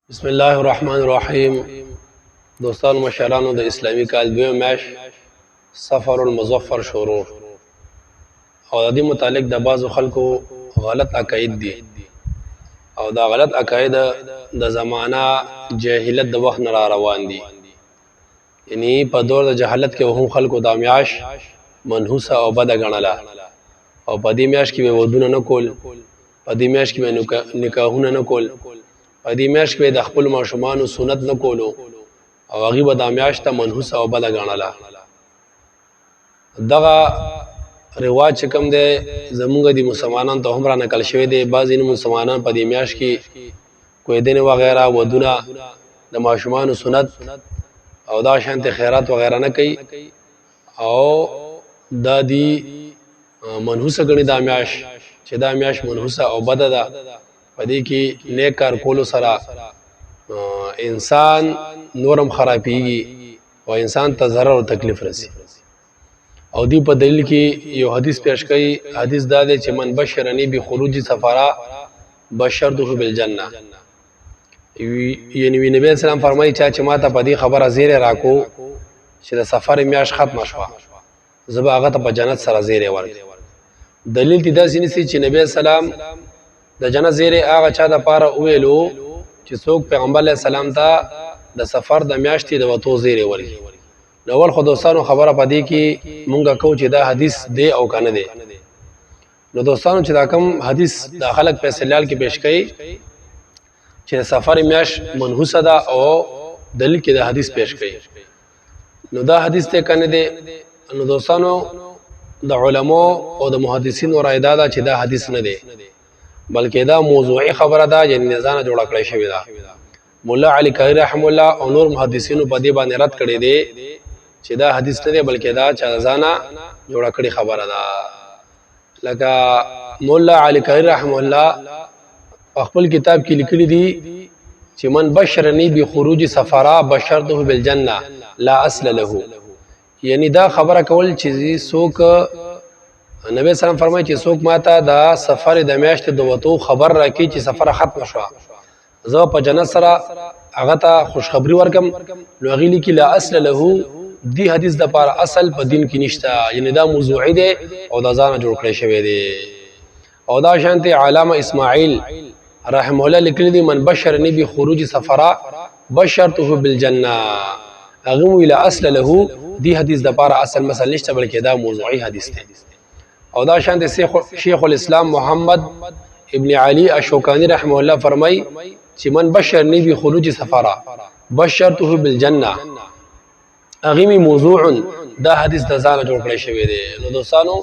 بسم الله الرحمن الرحیم. دوستانو مشرانو د اسلامی کال دویم میاش سفر المظفر شروع او د دې متعلق د بعضو خلکو غلط عقاید دي او دا غلط عقاید د زمانہ جاهلیت د وخت نه را روان دي. یعنی په دور د جهالت کې هم خلکو د میاش منحوسه او بد غنله او په دې میاش کې ودونه نه کول، په دې میاش کې نکاحونه نه کول، په دې میاشت کې د خپل ماشومانو سنت نه کولو او هغه به د میاشت ته منحوس او بد غنله. دغه رواج کوم دی زمونږ د مسلمانانو ته هم را نقل شوی دی. بعضې مسلمانان په دې میاشت کې کویدنې وغیره ودونه د ماشومانو سنت او دا شانت خیرات وغیره نه کوي او دا دی منحوسه ګڼي دا میاشت چې دا میاشت منحوسه او بده ده. پدې کې نیک کار کولو سره انسان نورم خرابېږي او انسان ته ضرر او تکلیف رسي. او دی په دلیل کې یو حدیث پیش کړي. حدیث دا دی چې من بشرنی بخروج سفرا بشرته بالجنه. یعنی نبی اسلام فرمایي چې ماته په دې خبره زیره راکو چې د سفر میاش ختم شوه زه به هغه ته په جنت سره زیره ورکړم. دلیل دې داسې نشي چې نبی اسلام د جنت زیره هغه چا د پاره ویلو چې څوک پیغمبر علیه السلام ته د سفر د میاشتې د وتو زیره ورکړي. نو ول خو دوستانو خبره پدې کې مونږه کو چې دا حدیث دی او کنه دی. نو دوستانو چې دا کوم حدیث د خلق په استدلال کې پیش کړي چې سفر میاش منحوسه ده او دلیل کې د حدیث پیش کړي نو دا حدیث ته کنه دی. نو دوستانو د علماء او د محدثینو رائے دا چې دا حدیث نه دی بلکې دا موضوعي خبره ده، یعنی ځانه جوړه کړی شوی ده. مولا علی قاری رحم الله او نور محدثینو په دې باندې رد کړی دی چې دا حدیث نه دی بلکې دا چې ځانه جوړه کړی خبره ده. لکه مولا علی قاری رحم الله خپل کتاب کې لیکلی دی چې من بشرنی بخروج سفرا بشرته بالجنه لا اصل له. یعنی دا خبره کول چې څوک نبی سلام فرمایي چې څوک ماته دا سفر د میاشتې د وتو خبر راکړي چې سفر ختم شو زه په جنت سره هغه ته خوشخبری ورکم. نو هغې لیکي لا اصل له. دی حدیث د پاره اصل په دین کې نشته، یعنی دا موضوعي دی او دا ځانه جوړ کړی شوی دی. او دا شانتې علامه اسماعیل رحمه الله لیکلی دی من بشرنی بخروج سفرا بشرته بالجنه. هغه وی لا اصل له. دی حدیث د پاره اصل مثلا نشته بلکې دا موضوعي حدیث دی. او دا شان د شیخ الاسلام محمد ابن علی الشوکانی رحمه الله فرمای چې من بشرنی بخروج سفرا بشرته بالجنه اغمی موضوع. دا حدیث د ځانه جوړ کړی شوی دی. نو دوستانو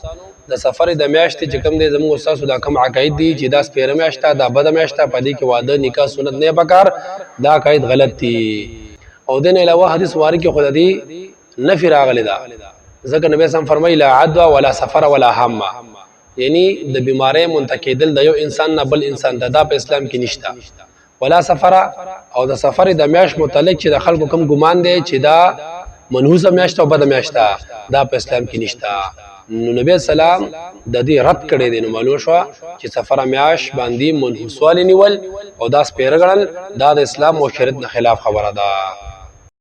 د سفر د میاشتې چې کوم دی زموږ استاد دا کوم عقاید دي چې دا سپیره میاشت دا بد میاشت په دې کې واده نکاح سنت نه پکار، دا عقاید غلط دي. او دین علاوه حدیث واری کې خود دی نفی راغلی دا ځکه نبی سم فرمایي لا عدوى ولا سفر ولا همه. یعنی د بیماری منتقل د یو انسان نه بل انسان دا په اسلام کې نشته. ولا سفر او د سفر د میاش متعلق چې د خلکو کوم ګمان دی چې دا منحوسه میاشت او بد میاشت دا په اسلام کې نشته. نو نبی سلام د دې رد کړی دی. نو معلوم شو چې سفر میاش باندې منحوسوالی نیول او دا سپیره ګڼل دا د اسلام او شریعت نه خلاف خبره ده.